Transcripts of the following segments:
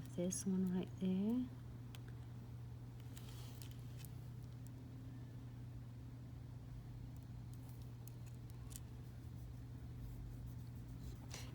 have this one right there.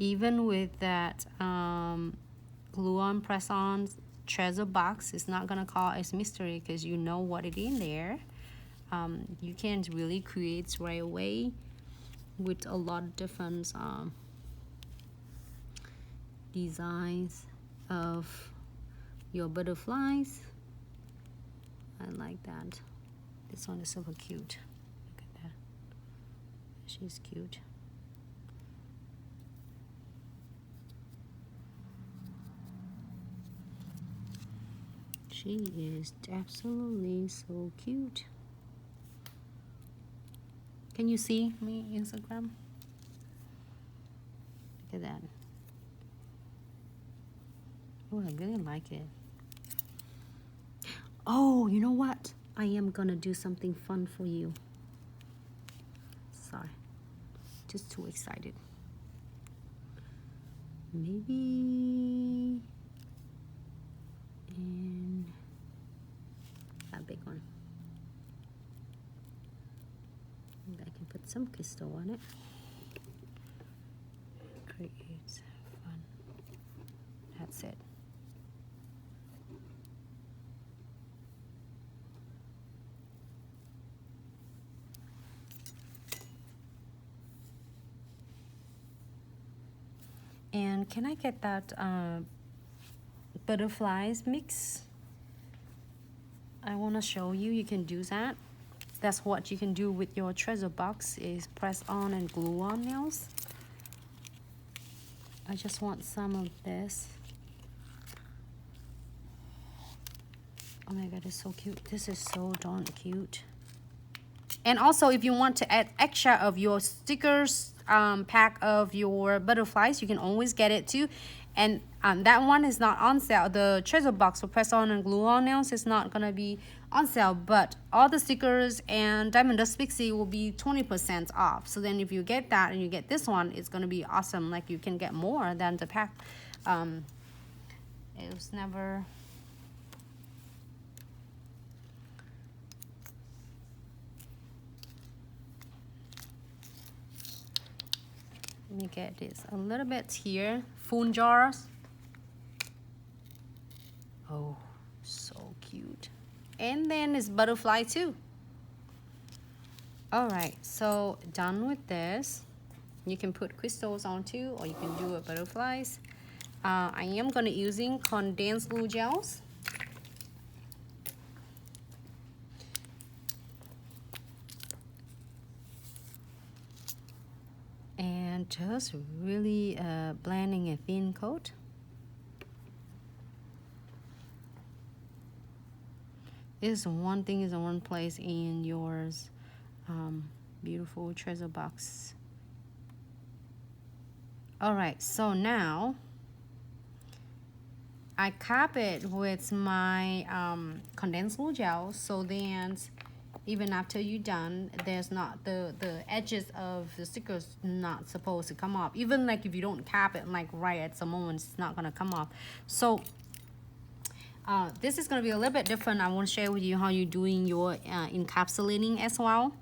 Even with that glue-on press-on treasure box, it's not gonna cause mystery because you know what it in there. You can really create right away with a lot of different designs of your butterflies. I like that. This one is super cute. Look at that. She's cute. She is absolutely so cute. Can you see me Instagram? Look at that. Oh, I really like it. Oh, you know what? I am gonna do something fun for you. Sorry, just too excited. Maybe in that big one. I can put some crystal on it. Creates fun. That's it. And can I get that butterflies mix? I want to show you. You can do that. That's what you can do with your treasure box, is press on and glue on nails. I just want some of this. Oh my god, it's so cute. This is so darn cute. And also, if you want to add extra of your stickers pack of your butterflies, you can always get it too. And that one is not on sale. The treasure box for press on and glue on nails is not gonna be on sale, but all the stickers and Diamond Dust Pixie will be 20% off. So then if you get that and you get this one, it's gonna be awesome. Like, you can get more than the pack. It was never... Let me get this a little bit here. Phone jars. Oh, so cute. And then it's butterfly too. All right, so done with this. You can put crystals on too, or you can do it butterflies. I am gonna using condensed glue gels. And just really blending a thin coat. This one thing is in one place in yours beautiful treasure box. All right, so now I cap it with my condensed glue gel, so then even after you're done, there's not the edges of the stickers not supposed to come off. Even like if you don't cap it like right at the moment, it's not gonna come off. So this is gonna be a little bit different. I want to share with you how you're doing your encapsulating as well.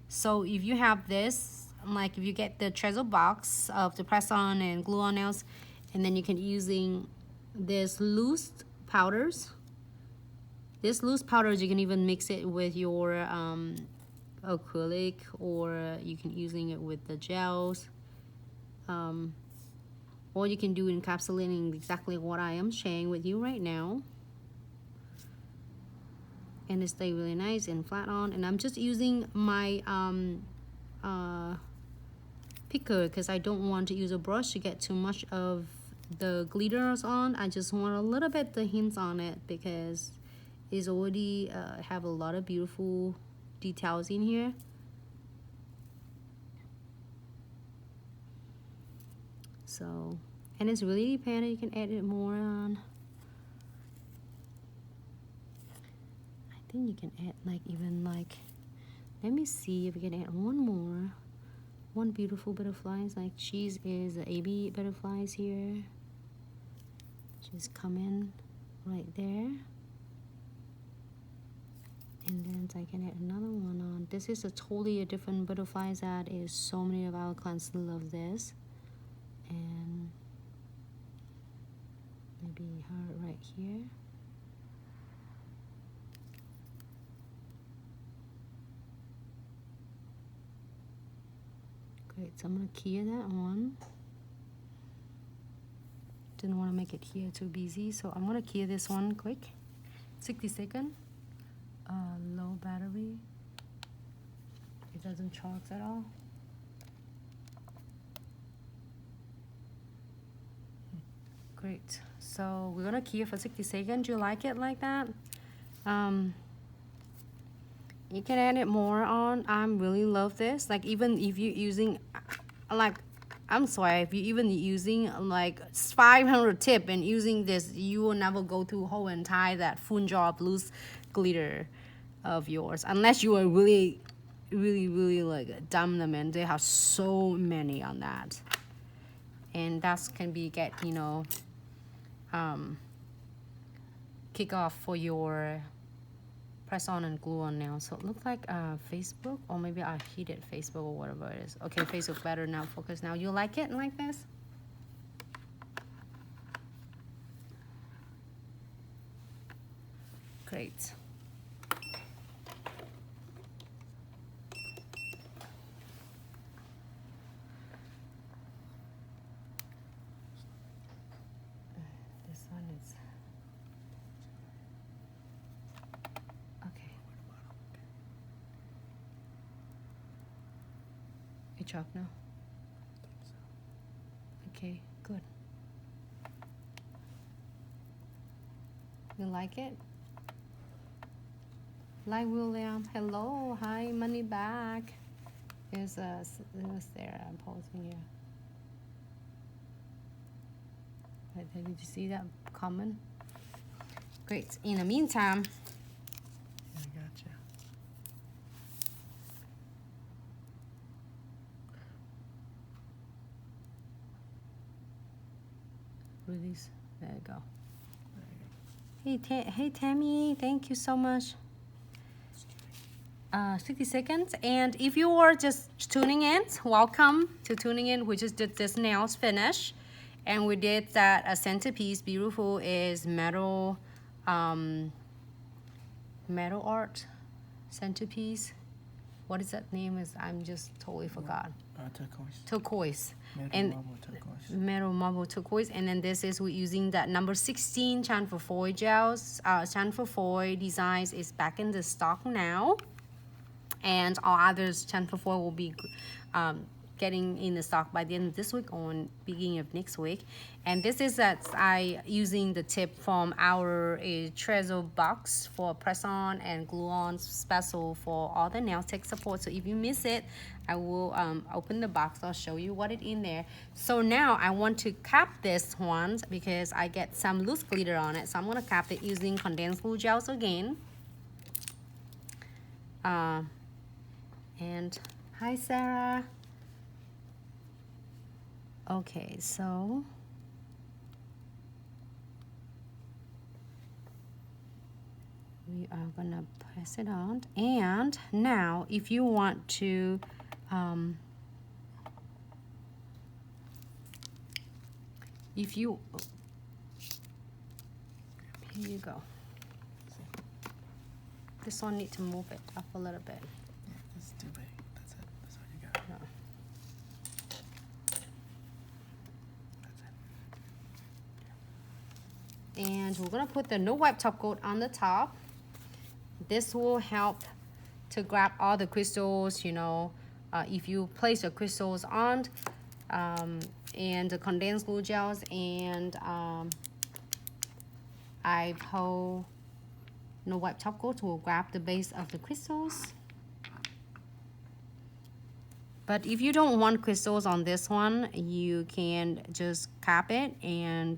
So if you have this, like if you get the treasure box of the press on and glue on nails, and then you can using this loose powders. This loose powders, you can even mix it with your acrylic, or you can using it with the gels. Or you can do encapsulating exactly what I am sharing with you right now. And it stay really nice and flat on. And I'm just using my picker because I don't want to use a brush to get too much of the glitters on. I just want a little bit the hints on it because it's already have a lot of beautiful details in here. So, and it's really dependent. You can add it more on. I think you can add like even like, let me see if we can add one more. One beautiful butterflies, like cheese is the AB butterflies here. just come in right there. And then I can add another one on. This is a totally different butterfly that is so many of our clients love this. And maybe her right here. Great, so I'm gonna key that one. Didn't want to make it here too busy, so I'm gonna key this one quick. 60 seconds. Low battery. It doesn't charge at all. Great. So we're gonna key it for 60 seconds. Do you like it like that? You can add it more on. I really love this. Like even if you're using, like, I'm sorry, if you're even using like 500 tip and using this, you will never go through whole entire that full jar of loose glitter of yours, unless you are really like dumb them, and they have so many on that, and that can be get, you know, kick off for your press on and glue on nail. So it looks like Facebook, or maybe I hit it Facebook or whatever it is. Okay, Facebook better now, focus now. You like it like this? Great. This one is okay. You chalk now? Okay, good. You like it? Like William, hello, hi, money back. It was there, I'm posting here. Did you see that comment? Great. In the meantime, I gotcha. release. There you go. Hey Tammy, thank you so much. 60 seconds. And if you are just tuning in, welcome to tuning in. We just did this nails finish, and we did that a centerpiece. Beautiful is metal, metal art centerpiece. What is that name? Is I'm just totally forgot. Turquoise. Turquoise. Metal marble turquoise. Metal marble turquoise. And then this is we're using that number 16 chamfer foil gels. Chamfer foil designs is back in the stock now, and all others chamfer foil will be getting in the stock by the end of this week or beginning of next week. And this is that I using the tip from our treasure box for press on and glue on special for all the nail tech support. So if you miss it, I will open the box. I'll show you what it in there. So now I want to cap this one because I get some loose glitter on it. So I'm gonna cap it using condensed glue gels again. And hi Sarah. Okay, so we are gonna press it on. And now if you want to if you here you go. This one need to move it up a little bit. Yeah, it's too big. That's it. That's all you got. No. That's it. And we're gonna put the no wipe top coat on the top. This will help to grab all the crystals, you know, if you place your crystals on, and the condensed glue gels, and I hold no wipe top coat will grab the base of the crystals. But if you don't want crystals on this one, you can just cap it and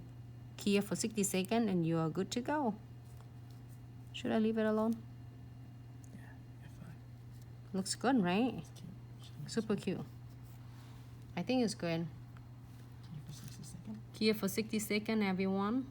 key it for 60 seconds and you are good to go. Should I leave it alone? Yeah, you're fine. Looks good, right? It's cute. Super cute. I think it's good. Keep it for 60 seconds. Key it for 60 seconds, everyone.